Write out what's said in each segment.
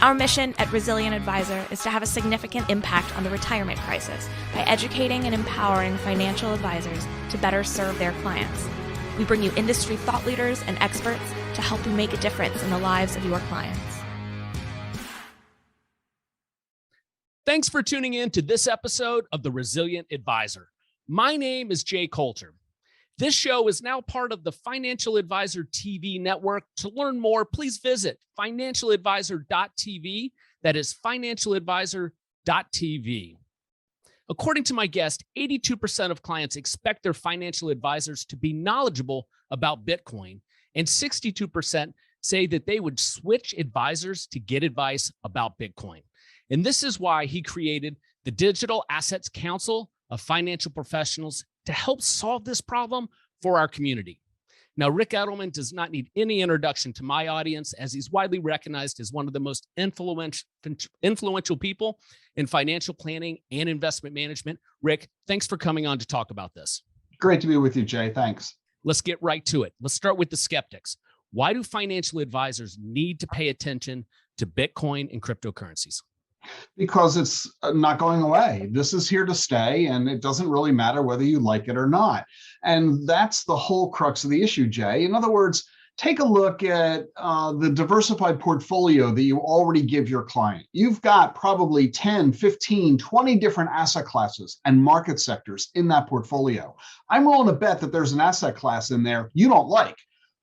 Our mission at Resilient Advisor is to have a significant impact on the retirement crisis by educating and empowering financial advisors to better serve their clients. We bring you industry thought leaders and experts to help you make a difference in the lives of your clients. Thanks for tuning in to this episode of The Resilient Advisor. My name is Jay Coulter. This show is now part of the Financial Advisor TV network. To learn more, please visit financialadvisor.tv. That is financialadvisor.tv. According to my guest, 82% of clients expect their financial advisors to be knowledgeable about Bitcoin, and 62% say that they would switch advisors to get advice about Bitcoin. And this is why he created the Digital Assets Council of Financial Professionals to help solve this problem for our community. Now, Ric Edelman does not need any introduction to my audience, as he's widely recognized as one of the most influential people in financial planning and investment management. Ric, thanks for coming on to talk about this. Great to be with you, Jay. Thanks. Let's get right to it. Let's start with the skeptics. Why do financial advisors need to pay attention to Bitcoin and cryptocurrencies? Because it's not going away. This is here to stay, and it doesn't really matter whether you like it or not. And that's the whole crux of the issue, Jay. In other words, take a look at the diversified portfolio that you already give your client. You've got probably 10, 15, 20 different asset classes and market sectors in that portfolio. I'm willing to bet that there's an asset class in there you don't like,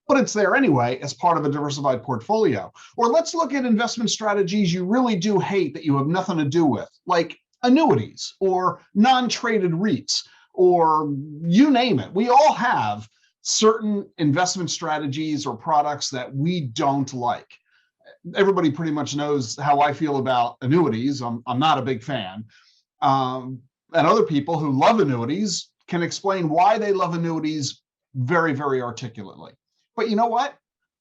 but it's there anyway as part of a diversified portfolio. Or let's look at investment strategies you really do hate that you have nothing to do with, like annuities or non-traded REITs, or you name it. We all have certain investment strategies or products that we don't like. Everybody pretty much knows how I feel about annuities. I'm not a big fan. And other people who love annuities can explain why they love annuities very, very articulately. But you know what?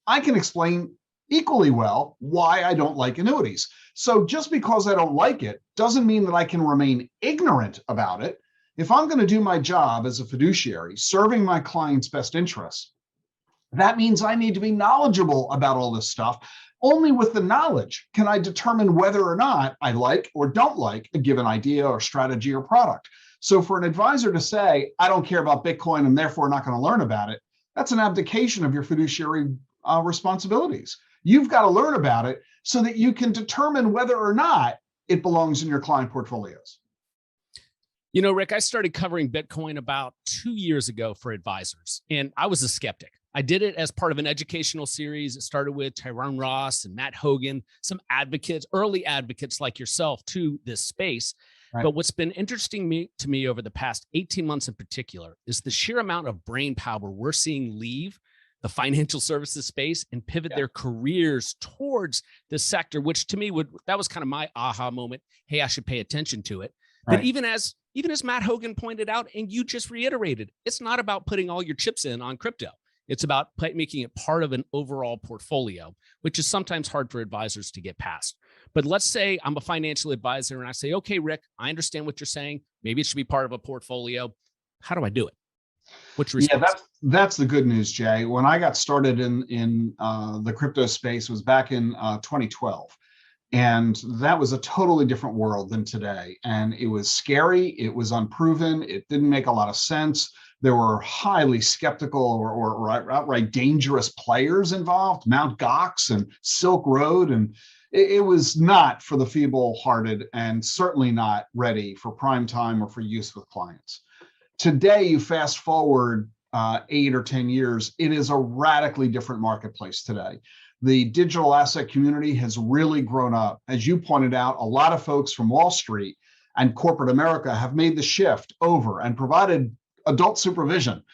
I can explain equally well why I don't like annuities. So just because I don't like it doesn't mean that I can remain ignorant about it. If I'm going to do my job as a fiduciary, serving my client's best interests, that means I need to be knowledgeable about all this stuff. Only with the knowledge can I determine whether or not I like or don't like a given idea or strategy or product. So for an advisor to say, I don't care about Bitcoin and therefore not going to learn about it, that's an abdication of your fiduciary responsibilities. You've got to learn about it so that you can determine whether or not it belongs in your client portfolios. You know, Ric, I started covering Bitcoin about 2 years ago for advisors, and I was a skeptic. I did it as part of an educational series. It started with Tyrone Ross and Matt Hogan, some advocates, early advocates like yourself to this space. Right. But what's been interesting to me over the past 18 months in particular is the sheer amount of brain power we're seeing leave the financial services space and pivot their careers towards this sector, which to me that was kind of my aha moment. Hey, I should pay attention to it. Right. But even as Matt Hogan pointed out, and you just reiterated, it's not about putting all your chips in on crypto. It's about making it part of an overall portfolio, which is sometimes hard for advisors to get past. But let's say I'm a financial advisor and I say, okay, Ric, I understand what you're saying. Maybe it should be part of a portfolio. How do I do it? What's your response? Yeah, that's the good news, Jay. When I got started in the crypto space was back in 2012. And that was a totally different world than today. And it was scary. It was unproven. It didn't make a lot of sense. There were highly skeptical or outright dangerous players involved, Mt. Gox and Silk Road. And it was not for the feeble-hearted and certainly not ready for prime time or for use with clients. Today, you fast forward 8 or 10 years, it is a radically different marketplace today. The digital asset community has really grown up. As you pointed out, a lot of folks from Wall Street and corporate America have made the shift over and provided adult supervision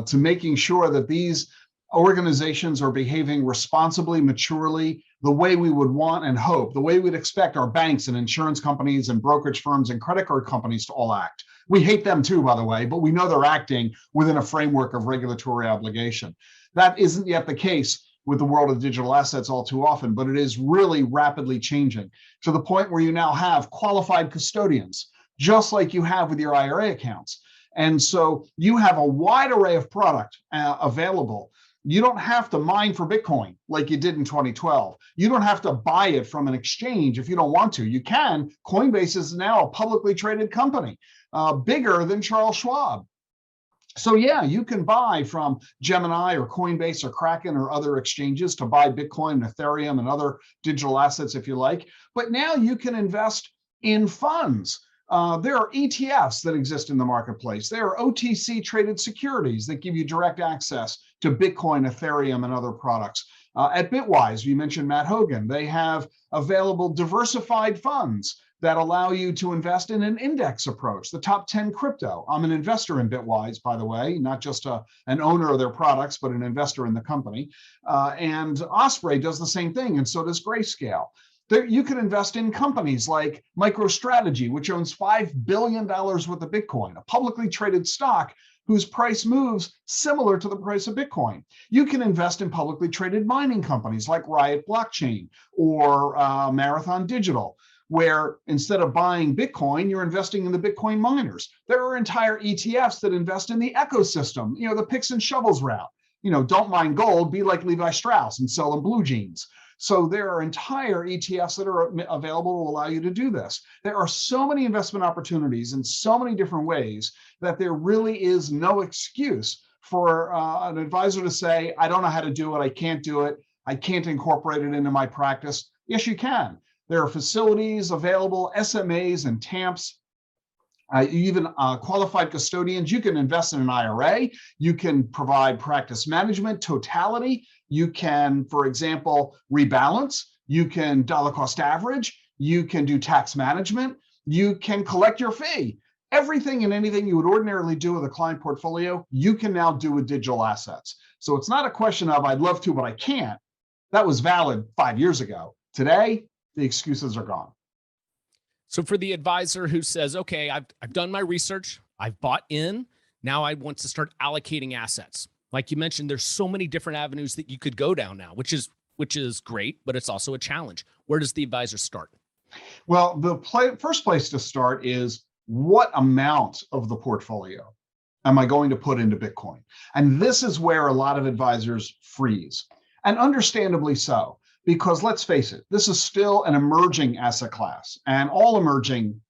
to making sure that these organizations are behaving responsibly, maturely, the way we would want and hope, the way we'd expect our banks and insurance companies and brokerage firms and credit card companies to all act. We hate them too, by the way, but we know they're acting within a framework of regulatory obligation. That isn't yet the case with the world of digital assets all too often, but it is really rapidly changing to the point where you now have qualified custodians, just like you have with your IRA accounts. And so you have a wide array of product available You don't have to mine for Bitcoin like you did in 2012. You don't have to buy it from an exchange if you don't want to. You can. Coinbase is now a publicly traded company, bigger than Charles Schwab. So yeah, you can buy from Gemini or Coinbase or Kraken or other exchanges to buy Bitcoin and Ethereum and other digital assets if you like. But now you can invest in funds. There are ETFs that exist in the marketplace. There are OTC traded securities that give you direct access to Bitcoin, Ethereum, and other products. At Bitwise, you mentioned Matt Hogan. They have available diversified funds that allow you to invest in an index approach, the top 10 crypto. I'm an investor in Bitwise, by the way, not just an owner of their products, but an investor in the company. And Osprey does the same thing, and so does Grayscale. You can invest in companies like MicroStrategy, which owns $5 billion worth of Bitcoin, a publicly traded stock whose price moves similar to the price of Bitcoin. You can invest in publicly traded mining companies like Riot Blockchain or Marathon Digital, where instead of buying Bitcoin, you're investing in the Bitcoin miners. There are entire ETFs that invest in the ecosystem, the picks and shovels route. Don't mine gold, be like Levi Strauss and sell them blue jeans. So there are entire ETFs that are available to allow you to do this. There are so many investment opportunities in so many different ways that there really is no excuse for an advisor to say, I don't know how to do it, I can't do it, I can't incorporate it into my practice. Yes, you can. There are facilities available, SMAs and TAMPs, even qualified custodians. You can invest in an IRA. You can provide practice management, totality. You can, for example, rebalance. You can dollar cost average. You can do tax management. You can collect your fee. Everything and anything you would ordinarily do with a client portfolio, you can now do with digital assets. So it's not a question of I'd love to, but I can't. That was valid 5 years ago. Today, the excuses are gone. So for the advisor who says, okay, I've done my research, I've bought in, now I want to start allocating assets. Like you mentioned, there's so many different avenues that you could go down now, which is great, but it's also a challenge. Where does the advisor start? Well, the first place to start is what amount of the portfolio am I going to put into Bitcoin? And this is where a lot of advisors freeze, and understandably so. Because let's face it, this is still an emerging asset class, and all emerging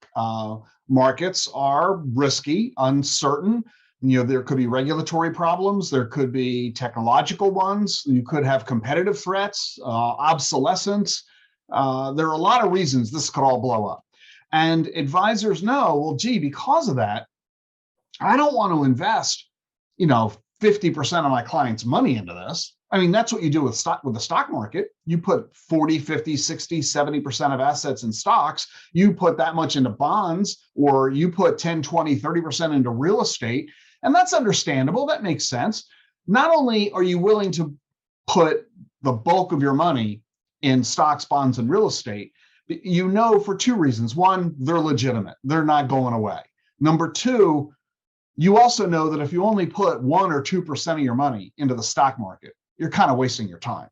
markets are risky, uncertain. There could be regulatory problems, there could be technological ones, you could have competitive threats, obsolescence. There are a lot of reasons this could all blow up. And advisors know, well, gee, because of that, I don't want to invest, 50% of my clients' money into this. I mean, that's what you do with the stock market. You put 40, 50, 60, 70% of assets in stocks. You put that much into bonds, or you put 10, 20, 30% into real estate. And that's understandable. That makes sense. Not only are you willing to put the bulk of your money in stocks, bonds, and real estate, for two reasons. One, they're legitimate. They're not going away. Number two, you also know that if you only put 1 or 2% of your money into the stock market, you're kind of wasting your time.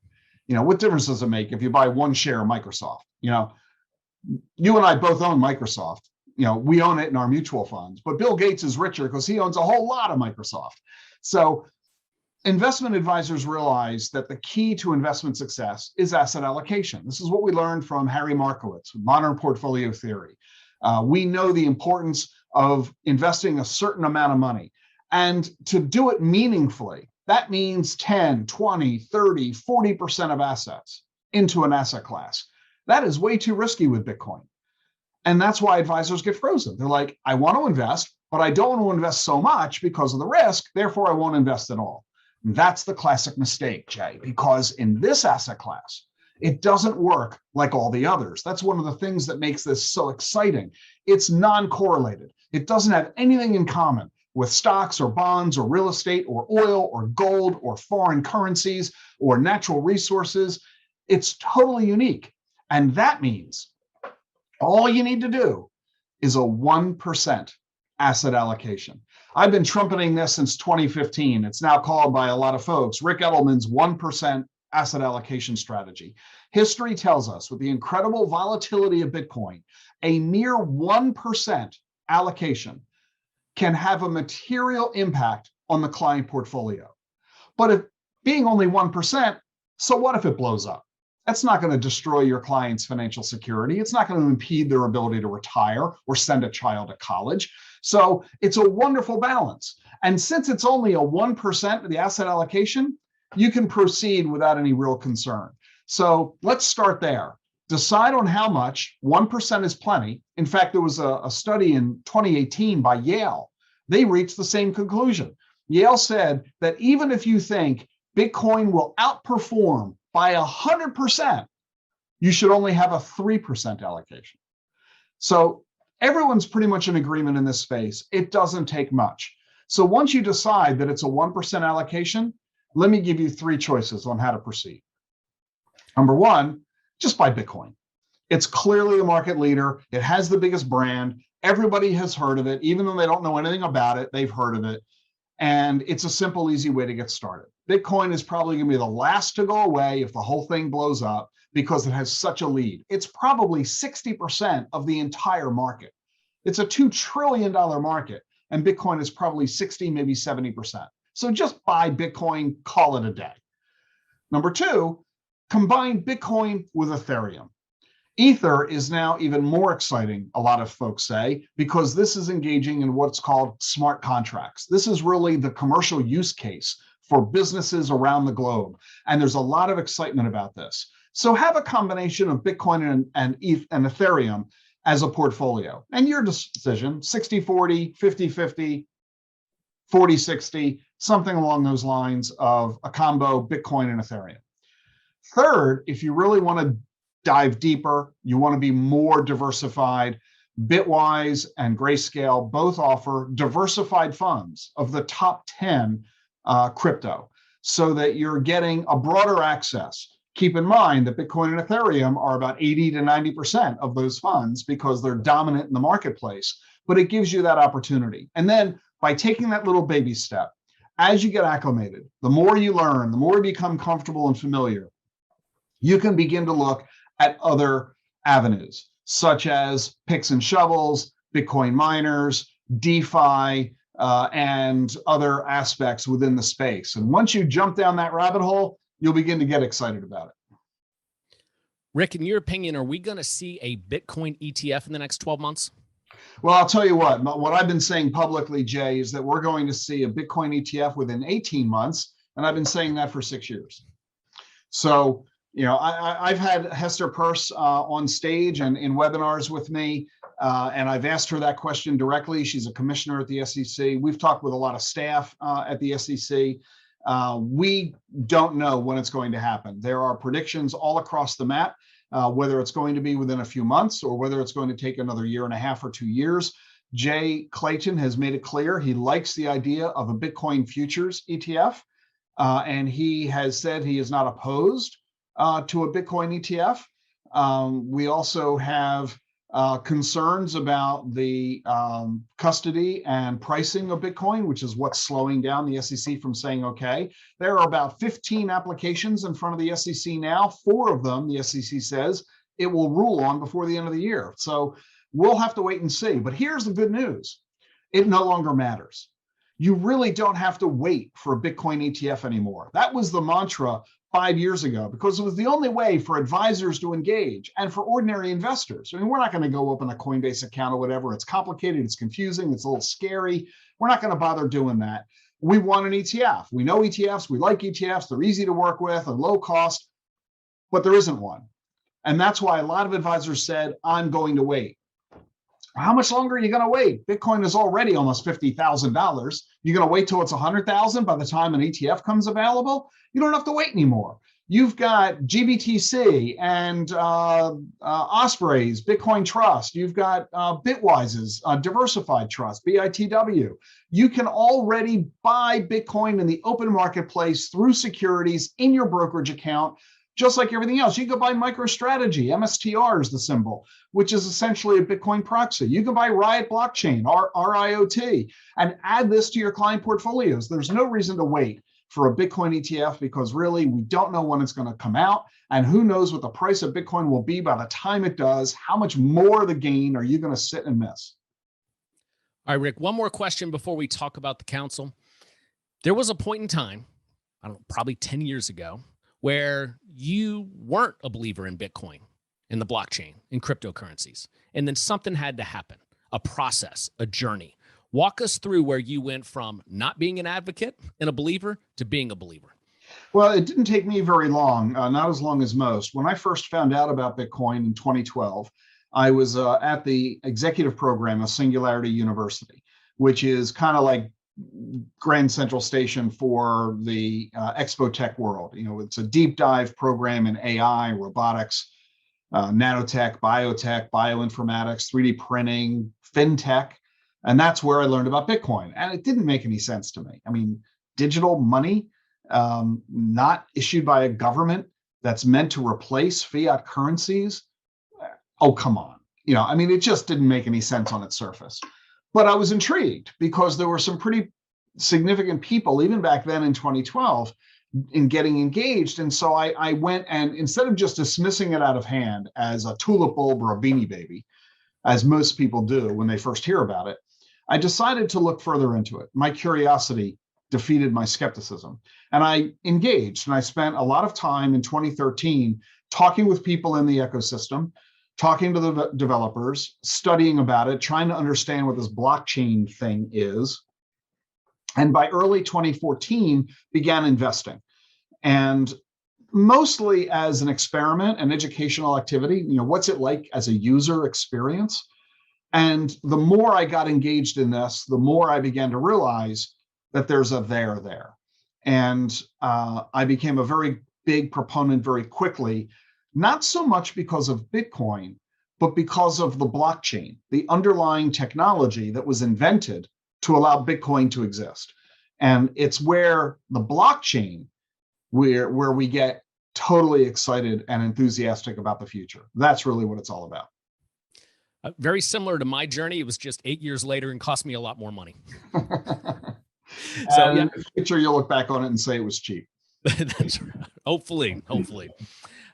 What difference does it make if you buy one share of Microsoft? You and I both own Microsoft. We own it in our mutual funds, but Bill Gates is richer because he owns a whole lot of Microsoft. So investment advisors realize that the key to investment success is asset allocation. This is what we learned from Harry Markowitz, Modern Portfolio Theory. We know the importance of investing a certain amount of money, and to do it meaningfully, that means 10, 20, 30, 40% of assets into an asset class. That is way too risky with Bitcoin. And that's why advisors get frozen. They're like, I want to invest, but I don't want to invest so much because of the risk. Therefore, I won't invest at all. And that's the classic mistake, Jay, because in this asset class, it doesn't work like all the others. That's one of the things that makes this so exciting. It's non-correlated. It doesn't have anything in common with stocks or bonds or real estate or oil or gold or foreign currencies or natural resources. It's totally unique. And that means all you need to do is a 1% asset allocation. I've been trumpeting this since 2015. It's now called by a lot of folks Ric Edelman's 1% asset allocation strategy. History tells us, with the incredible volatility of Bitcoin, a mere 1% allocation can have a material impact on the client portfolio. But being only 1%, so what if it blows up? That's not going to destroy your client's financial security. It's not going to impede their ability to retire or send a child to college. So it's a wonderful balance. And since it's only a 1% of the asset allocation, you can proceed without any real concern. So let's start there. Decide on how much. 1% is plenty. In fact, there was a study in 2018 by Yale. They reached the same conclusion. Yale said that even if you think Bitcoin will outperform by 100%, you should only have a 3% allocation. So everyone's pretty much in agreement in this space. It doesn't take much. So once you decide that it's a 1% allocation, let me give you 3 choices on how to proceed. Number 1, just buy Bitcoin. It's clearly the market leader. It has the biggest brand. Everybody has heard of it. Even though they don't know anything about it, they've heard of it. And it's a simple, easy way to get started. Bitcoin is probably going to be the last to go away if the whole thing blows up because it has such a lead. It's probably 60% of the entire market. It's a $2 trillion market, and Bitcoin is probably 60, maybe 70%. So just buy Bitcoin, call it a day. Number 2, combine Bitcoin with Ethereum. Ether is now even more exciting, a lot of folks say, because this is engaging in what's called smart contracts. This is really the commercial use case for businesses around the globe. And there's a lot of excitement about this. So have a combination of Bitcoin and Ethereum as a portfolio. And your decision, 60-40, 50-50, 40-60, something along those lines of a combo Bitcoin and Ethereum. Third, if you really want to dive deeper, you want to be more diversified, Bitwise and Grayscale both offer diversified funds of the top 10 crypto so that you're getting a broader access. Keep in mind that Bitcoin and Ethereum are about 80 to 90% of those funds because they're dominant in the marketplace, but it gives you that opportunity. And then by taking that little baby step, as you get acclimated, the more you learn, the more you become comfortable and familiar, you can begin to look at other avenues, such as picks and shovels, Bitcoin miners, DeFi, and other aspects within the space. And once you jump down that rabbit hole, you'll begin to get excited about it. Rick, in your opinion, are we going to see a Bitcoin ETF in the next 12 months? Well, I'll tell you what I've been saying publicly, Jay, is that we're going to see a Bitcoin ETF within 18 months. And I've been saying that for 6 years. So, you know, I've had Hester Peirce on stage and in webinars with me, and I've asked her that question directly. She's a commissioner at the SEC. We've talked with a lot of staff at the SEC. We don't know when it's going to happen. There are predictions all across the map, whether it's going to be within a few months or whether it's going to take another year and a half or 2 years. Jay Clayton has made it clear he likes the idea of a Bitcoin futures ETF, and he has said he is not opposed to a Bitcoin ETF. We also have concerns about the custody and pricing of Bitcoin, which is what's slowing down the SEC from saying, okay. There are about 15 applications in front of the SEC now. 4 of them, the SEC says, it will rule on before the end of the year. So we'll have to wait and see. But here's the good news. It no longer matters. You really don't have to wait for a Bitcoin ETF anymore. That was the mantra 5 years ago, because it was the only way for advisors to engage and for ordinary investors. I mean, we're not going to go open a Coinbase account or whatever. It's complicated, it's confusing, it's a little scary. We're not going to bother doing that. We want an ETF. We know ETFs, we like ETFs, they're easy to work with and low cost, but there isn't one. And that's why a lot of advisors said, I'm going to wait. How much longer are you going to wait? Bitcoin is already almost $50,000. You're going to wait till it's 100,000 by the time an ETF comes available? You don't have to wait anymore. You've got GBTC and Osprey's Bitcoin Trust. You've got Bitwise's Diversified Trust, BITW. You can already buy Bitcoin in the open marketplace through securities in your brokerage account, just like everything else. You can buy MicroStrategy, MSTR is the symbol, which is essentially a Bitcoin proxy. You can buy Riot Blockchain, RIOT, and add this to your client portfolios. There's no reason to wait for a Bitcoin ETF because really we don't know when it's going to come out, and who knows what the price of Bitcoin will be by the time it does. How much more of the gain are you going to sit and miss? All right, Rick, one more question before we talk about the council. There was a point in time, I don't know, probably 10 years ago, where you weren't a believer in Bitcoin, in the blockchain, in cryptocurrencies. And then something had to happen, a process, a journey. Walk us through where you went from not being an advocate and a believer to being a believer. Well, it didn't take me very long, not as long as most. When I first found out about Bitcoin in 2012, I was at the executive program of Singularity University, which is kind of like Grand Central Station for the expo tech world. You know, it's a deep dive program in AI, robotics, nanotech, biotech, bioinformatics, 3D printing, fintech. And that's where I learned about Bitcoin. And it didn't make any sense to me. I mean, digital money, not issued by a government that's meant to replace fiat currencies. Oh, come on. You know, I mean, it just didn't make any sense on its surface. But I was intrigued because there were some pretty significant people, even back then in 2012, in getting engaged. And so I went, and instead of just dismissing it out of hand as a tulip bulb or a beanie baby, as most people do when they first hear about it, I decided to look further into it. My curiosity defeated my skepticism. And I engaged, and I spent a lot of time in 2013 talking with people in the ecosystem, talking to the developers, studying about it, trying to understand what this blockchain thing is. And by early 2014, began investing. And mostly as an experiment, an educational activity, you know, what's it like as a user experience? And the more I got engaged in this, the more I began to realize that there's a there. And I became a very big proponent very quickly, not so much because of Bitcoin, but because of the blockchain, the underlying technology that was invented to allow Bitcoin to exist. And it's where the blockchain, where we get totally excited and enthusiastic about the future. That's really what it's all about. Very similar to my journey. It was just 8 years later and cost me a lot more money. So in the future, you'll look back on it and say it was cheap. That's right. Hopefully.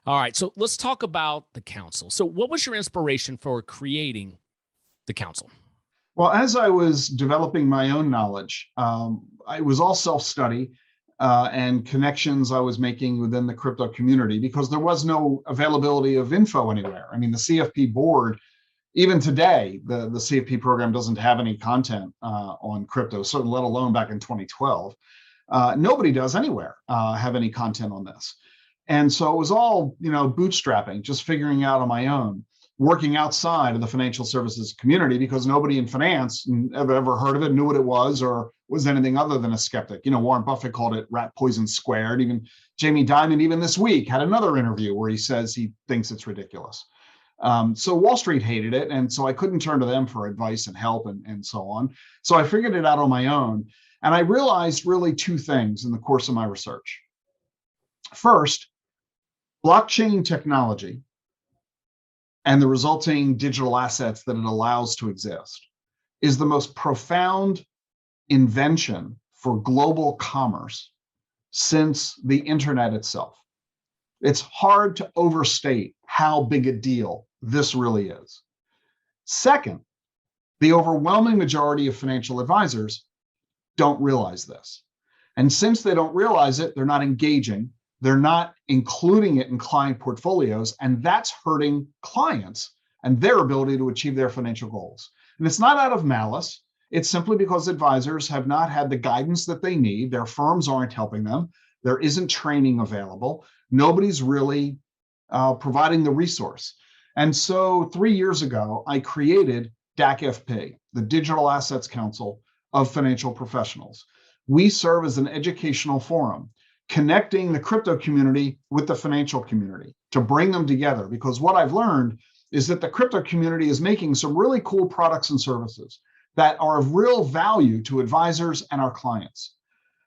All right. So let's talk about the council. So what was your inspiration for creating the council? Well, as I was developing my own knowledge, it was all self-study and connections I was making within the crypto community because there was no availability of info anywhere. I mean, the CFP board, even today, the CFP program doesn't have any content on crypto, certainly let alone back in 2012. Nobody does anywhere have any content on this. And so it was all, you know, bootstrapping, just figuring out on my own, working outside of the financial services community because nobody in finance ever heard of it, knew what it was, or was anything other than a skeptic. You know, Warren Buffett called it rat poison squared. Even Jamie Dimon, even this week, had another interview where he says he thinks it's ridiculous. So Wall Street hated it. And so I couldn't turn to them for advice and help and so on. So I figured it out on my own. And I realized really two things in the course of my research. First, blockchain technology and the resulting digital assets that it allows to exist is the most profound invention for global commerce since the internet itself. It's hard to overstate how big a deal this really is. Second, the overwhelming majority of financial advisors don't realize this. And since they don't realize it, they're not engaging, they're not including it in client portfolios, and that's hurting clients and their ability to achieve their financial goals. And it's not out of malice. It's simply because advisors have not had the guidance that they need. Their firms aren't helping them. There isn't training available. Nobody's really providing the resource. And so 3 years ago, I created DACFP, the Digital Assets Council of Financial Professionals. We serve as an educational forum, connecting the crypto community with the financial community to bring them together. Because what I've learned is that the crypto community is making some really cool products and services that are of real value to advisors and our clients.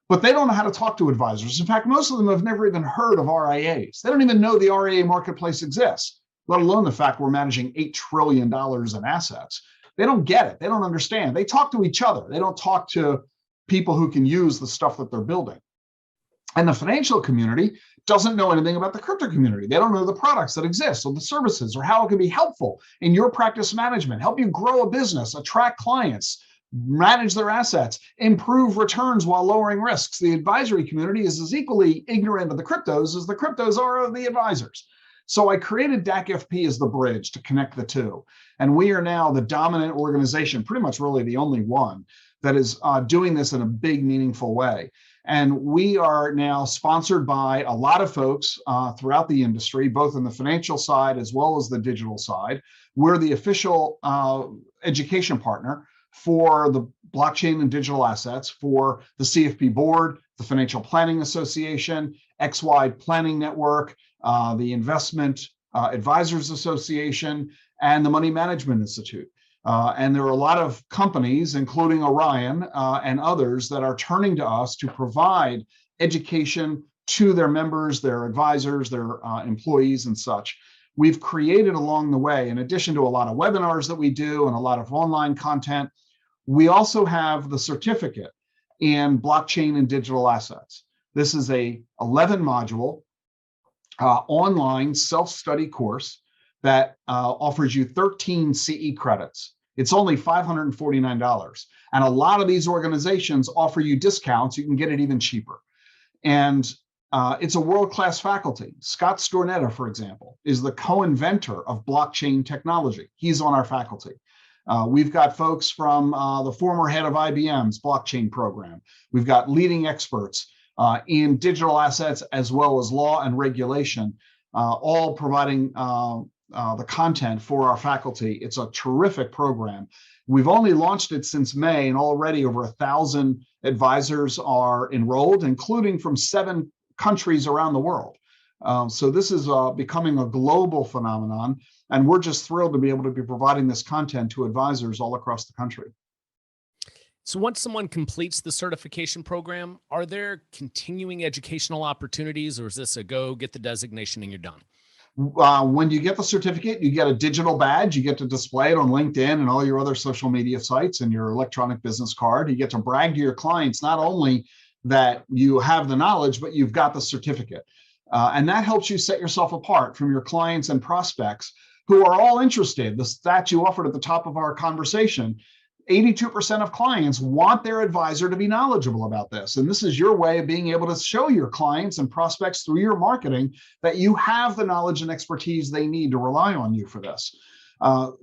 But they don't know how to talk to advisors. In fact, most of them have never even heard of RIAs. They don't even know the RIA marketplace exists, let alone the fact we're managing $8 trillion in assets. They don't get it. They don't understand. They talk to each other. They don't talk to people who can use the stuff that they're building. And the financial community doesn't know anything about the crypto community. They don't know the products that exist or the services or how it can be helpful in your practice management, help you grow a business, attract clients, manage their assets, improve returns while lowering risks. The advisory community is as equally ignorant of the cryptos as the cryptos are of the advisors. So I created DACFP as the bridge to connect the two. And we are now the dominant organization, pretty much really the only one, that is doing this in a big, meaningful way. And we are now sponsored by a lot of folks throughout the industry, both in the financial side as well as the digital side. We're the official education partner for the blockchain and digital assets for the CFP board, the Financial Planning Association, XY Planning Network, the Investment Advisors Association, and the Money Management Institute. And there are a lot of companies, including Orion and others, that are turning to us to provide education to their members, their advisors, their employees, and such. We've created along the way, in addition to a lot of webinars that we do and a lot of online content, we also have the certificate in blockchain and digital assets. This is a 11-module online self-study course that offers you 13 CE credits. It's only $549. And a lot of these organizations offer you discounts. You can get it even cheaper. And it's a world-class faculty. Scott Stornetta, for example, is the co-inventor of blockchain technology. He's on our faculty. We've got folks from the former head of IBM's blockchain program. We've got leading experts in digital assets as well as law and regulation, all providing the content for our faculty. It's a terrific program. We've only launched it since May, and already over 1,000 advisors are enrolled, including from 7 countries around the world. So this is becoming a global phenomenon, and we're just thrilled to be able to be providing this content to advisors all across the country. So once someone completes the certification program, are there continuing educational opportunities, or is this a go, get the designation, and you're done? When you get the certificate, you get a digital badge. You get to display it on LinkedIn and all your other social media sites and your electronic business card. You get to brag to your clients not only that you have the knowledge, but you've got the certificate. And that helps you set yourself apart from your clients and prospects who are all interested. The stat you offered at the top of our conversation, 82% of clients want their advisor to be knowledgeable about this. And this is your way of being able to show your clients and prospects through your marketing that you have the knowledge and expertise they need to rely on you for this.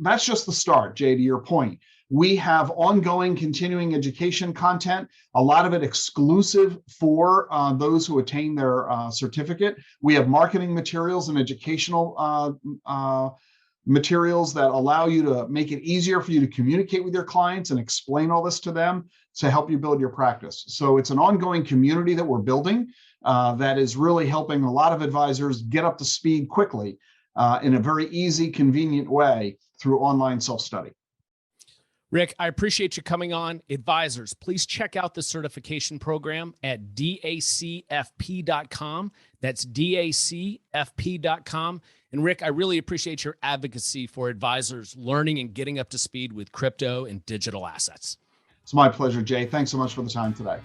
That's just the start, Jay, to your point. We have ongoing continuing education content, a lot of it exclusive for those who attain their certificate. We have marketing materials and educational materials that allow you to make it easier for you to communicate with your clients and explain all this to them to help you build your practice. So it's an ongoing community that we're building that is really helping a lot of advisors get up to speed quickly in a very easy, convenient way through online self-study. Ric, I appreciate you coming on. Advisors, please check out the certification program at DACFP.com. That's DACFP.com. And Ric, I really appreciate your advocacy for advisors learning and getting up to speed with crypto and digital assets. It's my pleasure, Jay. Thanks so much for the time today.